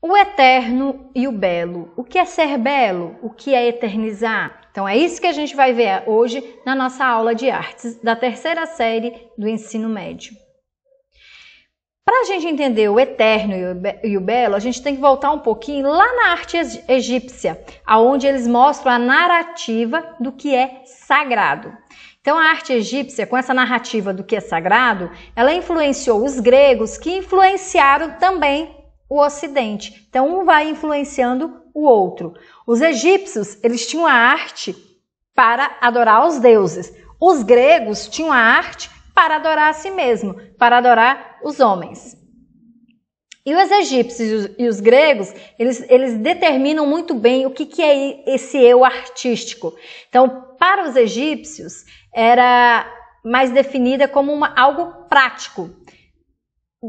O eterno e o belo. O que é ser belo? O que é eternizar? Então é isso que a gente vai ver hoje na nossa aula de artes da terceira série do ensino médio. Para a gente entender o eterno e o belo, a gente tem que voltar um pouquinho lá na arte egípcia, onde eles mostram a narrativa do que é sagrado. Então a arte egípcia, com essa narrativa do que é sagrado, ela influenciou os gregos, que influenciaram também o Ocidente. Então um vai influenciando o outro. Os egípcios, eles tinham a arte para adorar os deuses. Os gregos tinham a arte para adorar a si mesmo, para adorar os homens. E os egípcios e os gregos, eles determinam muito bem o que é esse eu artístico. Então, para os egípcios, era mais definida como algo prático,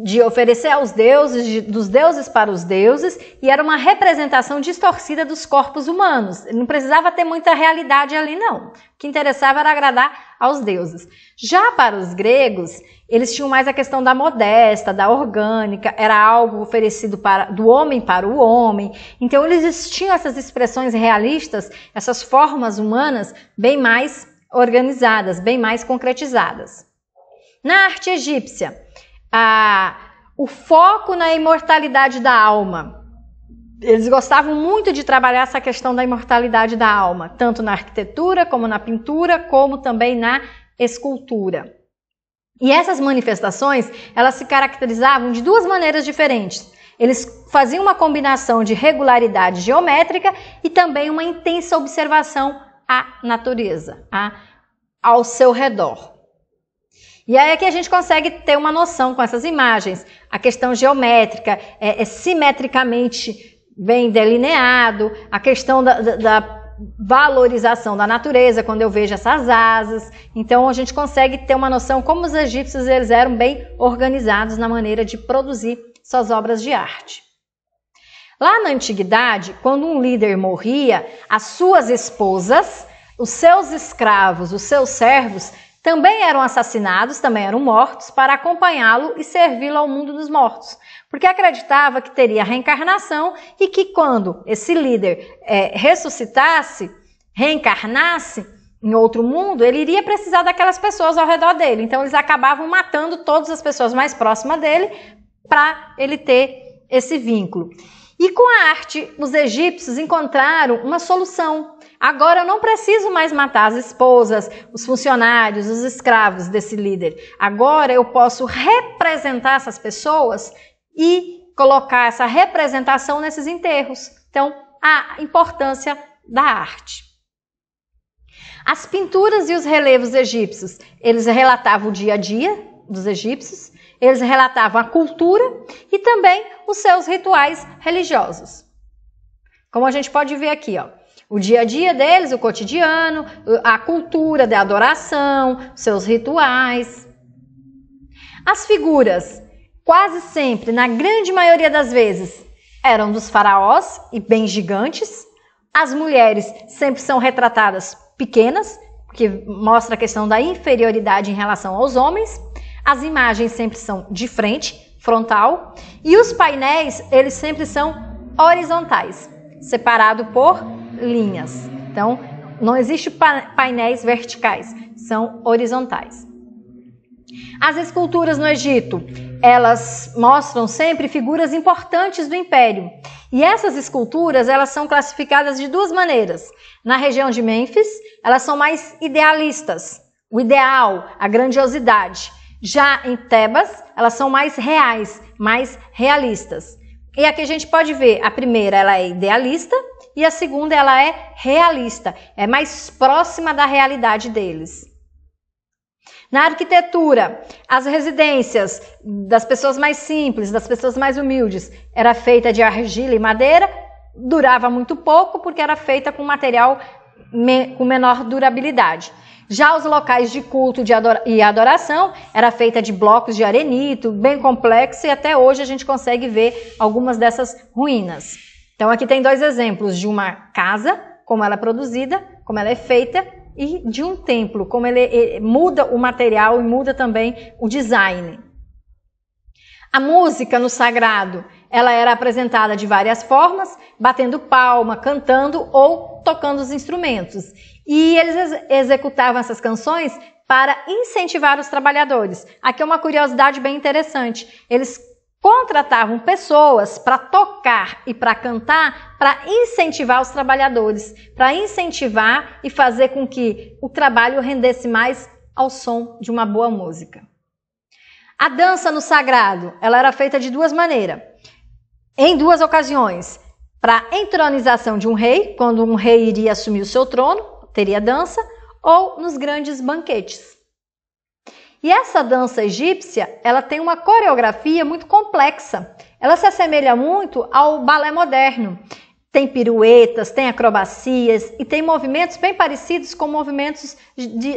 de oferecer aos deuses, dos deuses para os deuses, e era uma representação distorcida dos corpos humanos. Não precisava ter muita realidade ali, não. O que interessava era agradar aos deuses. Já para os gregos, eles tinham mais a questão da modesta, da orgânica, era algo oferecido do homem para o homem. Então eles tinham essas expressões realistas, essas formas humanas bem mais organizadas, bem mais concretizadas. Na arte egípcia, o foco na imortalidade da alma. Eles gostavam muito de trabalhar essa questão da imortalidade da alma, tanto na arquitetura, como na pintura, como também na escultura. E essas manifestações, elas se caracterizavam de duas maneiras diferentes. Eles faziam uma combinação de regularidade geométrica e também uma intensa observação à natureza, ao seu redor. E aí é que a gente consegue ter uma noção com essas imagens. A questão geométrica é simetricamente bem delineado, a questão da valorização da natureza, quando eu vejo essas asas. Então a gente consegue ter uma noção como os egípcios eles eram bem organizados na maneira de produzir suas obras de arte. Lá na antiguidade, quando um líder morria, as suas esposas, os seus escravos, os seus servos, também eram assassinados, também eram mortos, para acompanhá-lo e servi-lo ao mundo dos mortos. Porque acreditava que teria reencarnação e que quando esse líder ressuscitasse, reencarnasse em outro mundo, ele iria precisar daquelas pessoas ao redor dele. Então eles acabavam matando todas as pessoas mais próximas dele para ele ter esse vínculo. E com a arte, os egípcios encontraram uma solução. Agora eu não preciso mais matar as esposas, os funcionários, os escravos desse líder. Agora eu posso representar essas pessoas e colocar essa representação nesses enterros. Então, a importância da arte. As pinturas e os relevos egípcios, eles relatavam o dia a dia dos egípcios, eles relatavam a cultura e também os seus rituais religiosos. Como a gente pode ver aqui, ó. O dia a dia deles, o cotidiano, a cultura da adoração, seus rituais. As figuras, quase sempre, na grande maioria das vezes, eram dos faraós e bem gigantes. As mulheres sempre são retratadas pequenas, que mostra a questão da inferioridade em relação aos homens. As imagens sempre são de frente, frontal. E os painéis, eles sempre são horizontais, separado por linhas. Então, não existe painéis verticais, são horizontais. As esculturas no Egito, elas mostram sempre figuras importantes do Império. E essas esculturas, elas são classificadas de duas maneiras. Na região de Mênfis, elas são mais idealistas, o ideal, a grandiosidade. Já em Tebas, elas são mais reais, mais realistas. E aqui a gente pode ver, a primeira ela é idealista e a segunda ela é realista, é mais próxima da realidade deles. Na arquitetura, as residências das pessoas mais simples, das pessoas mais humildes, era feita de argila e madeira, durava muito pouco porque era feita com material com menor durabilidade. Já os locais de culto e adoração era feita de blocos de arenito, bem complexo, e até hoje a gente consegue ver algumas dessas ruínas. Então aqui tem dois exemplos de uma casa, como ela é produzida, como ela é feita, e de um templo, como ele muda o material e muda também o design. A música no sagrado, ela era apresentada de várias formas, batendo palma, cantando ou tocando os instrumentos. E eles executavam essas canções para incentivar os trabalhadores. Aqui é uma curiosidade bem interessante. Eles contratavam pessoas para tocar e para cantar, para incentivar os trabalhadores, para incentivar e fazer com que o trabalho rendesse mais ao som de uma boa música. A dança no sagrado, ela era feita de duas maneiras. Em duas ocasiões, para a entronização de um rei, quando um rei iria assumir o seu trono, teria dança, ou nos grandes banquetes. E essa dança egípcia, ela tem uma coreografia muito complexa. Ela se assemelha muito ao balé moderno. Tem piruetas, tem acrobacias e tem movimentos bem parecidos com movimentos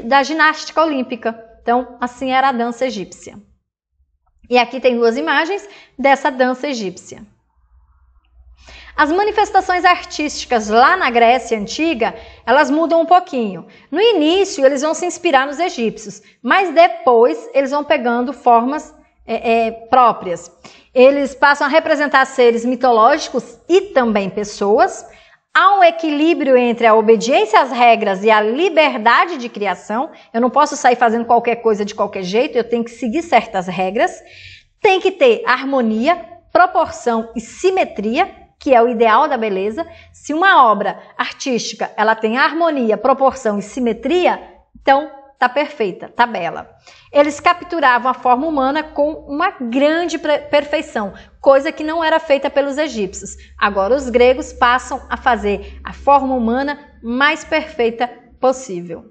da ginástica olímpica. Então, assim era a dança egípcia. E aqui tem duas imagens dessa dança egípcia. As manifestações artísticas lá na Grécia Antiga, elas mudam um pouquinho. No início, eles vão se inspirar nos egípcios, mas depois eles vão pegando formas próprias. Eles passam a representar seres mitológicos e também pessoas. Há um equilíbrio entre a obediência às regras e a liberdade de criação. Eu não posso sair fazendo qualquer coisa de qualquer jeito, eu tenho que seguir certas regras. Tem que ter harmonia, proporção e simetria, que é o ideal da beleza. Se uma obra artística ela tem harmonia, proporção e simetria, então tá perfeita, tá bela. Eles capturavam a forma humana com uma grande perfeição, coisa que não era feita pelos egípcios. Agora os gregos passam a fazer a forma humana mais perfeita possível.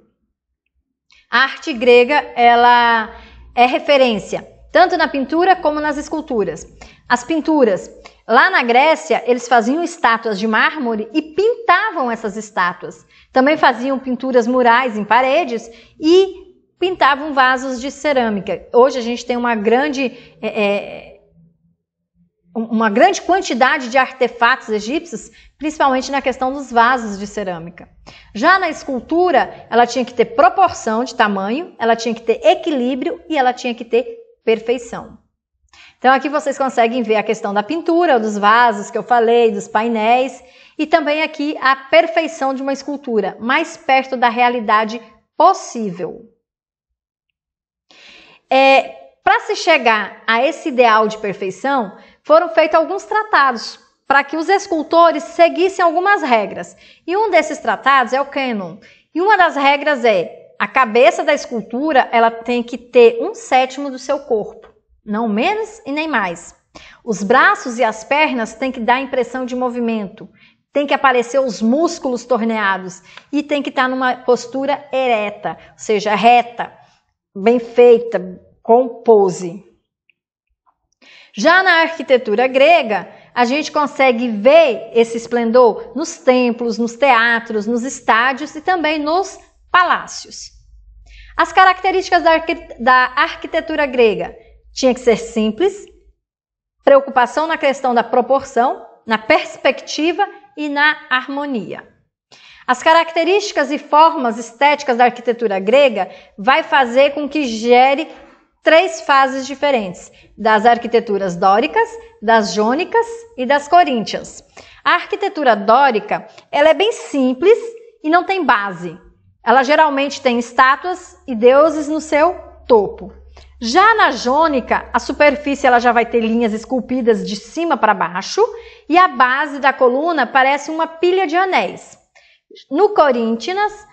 A arte grega, ela é referência tanto na pintura como nas esculturas. As pinturas, lá na Grécia, eles faziam estátuas de mármore e pintavam essas estátuas. Também faziam pinturas murais em paredes e pintavam vasos de cerâmica. Hoje a gente tem uma grande quantidade de artefatos egípcios, principalmente na questão dos vasos de cerâmica. Já na escultura, ela tinha que ter proporção de tamanho, ela tinha que ter equilíbrio e ela tinha que ter perfeição. Então aqui vocês conseguem ver a questão da pintura, dos vasos que eu falei, dos painéis, e também aqui a perfeição de uma escultura, mais perto da realidade possível. Para se chegar a esse ideal de perfeição, foram feitos alguns tratados para que os escultores seguissem algumas regras. E um desses tratados é o Cânon. E uma das regras é: a cabeça da escultura ela tem que ter 1/7 do seu corpo, não menos e nem mais. Os braços e as pernas têm que dar a impressão de movimento, tem que aparecer os músculos torneados e tem que estar numa postura ereta, ou seja, reta, bem feita, com pose. Já na arquitetura grega, a gente consegue ver esse esplendor nos templos, nos teatros, nos estádios e também nos palácios. As características da arquitetura grega: tinha que ser simples, preocupação na questão da proporção, na perspectiva e na harmonia. As características e formas estéticas da arquitetura grega vai fazer com que gere 3 fases diferentes: das arquiteturas dóricas, das jônicas e das coríntias. A arquitetura dórica, ela é bem simples e não tem base. Ela geralmente tem estátuas e deuses no seu topo. Já na jônica, a superfície ela já vai ter linhas esculpidas de cima para baixo e a base da coluna parece uma pilha de anéis. No Coríntias,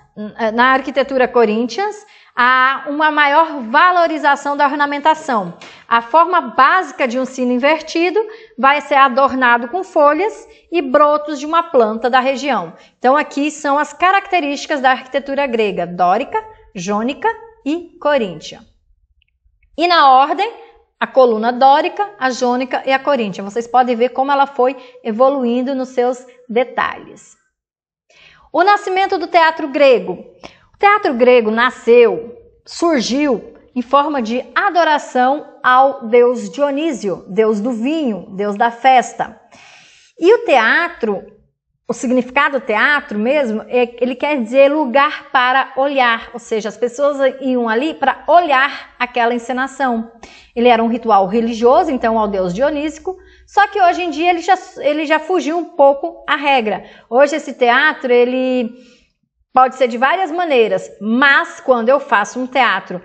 na arquitetura coríntias, há uma maior valorização da ornamentação. A forma básica de um sino invertido vai ser adornado com folhas e brotos de uma planta da região. Então aqui são as características da arquitetura grega: dórica, jônica e coríntia. E na ordem, a coluna dórica, a jônica e a coríntia. Vocês podem ver como ela foi evoluindo nos seus detalhes. O nascimento do teatro grego. O teatro grego surgiu em forma de adoração ao deus Dionísio, deus do vinho, deus da festa. E o teatro, o significado do teatro mesmo, ele quer dizer lugar para olhar, ou seja, as pessoas iam ali para olhar aquela encenação. Ele era um ritual religioso, então, ao deus Dionísico, Só que hoje em dia ele já fugiu um pouco à regra. Hoje esse teatro ele pode ser de várias maneiras, mas quando eu faço um teatro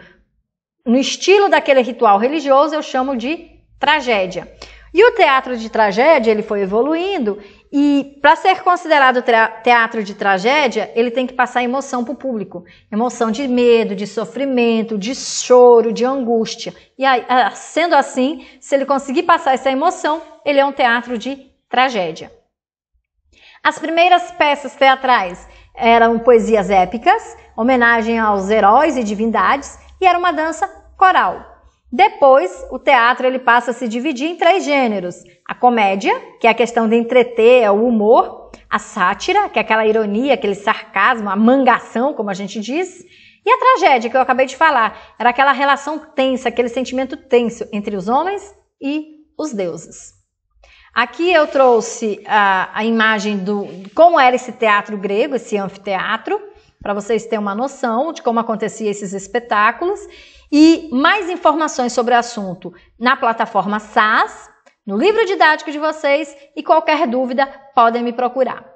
no estilo daquele ritual religioso, eu chamo de tragédia. E o teatro de tragédia, ele foi evoluindo e para ser considerado teatro de tragédia, ele tem que passar emoção para o público. Emoção de medo, de sofrimento, de choro, de angústia. E aí, sendo assim, se ele conseguir passar essa emoção, ele é um teatro de tragédia. As primeiras peças teatrais eram poesias épicas, homenagem aos heróis e divindades, e era uma dança coral. Depois, o teatro ele passa a se dividir em 3 gêneros. A comédia, que é a questão de entreter, é o humor. A sátira, que é aquela ironia, aquele sarcasmo, a mangação, como a gente diz. E a tragédia, que eu acabei de falar, era aquela relação tensa, aquele sentimento tenso entre os homens e os deuses. Aqui eu trouxe a imagem de como era esse teatro grego, esse anfiteatro, para vocês terem uma noção de como acontecia esses espetáculos. E mais informações sobre o assunto na plataforma SAS, no livro didático de vocês, e qualquer dúvida podem me procurar.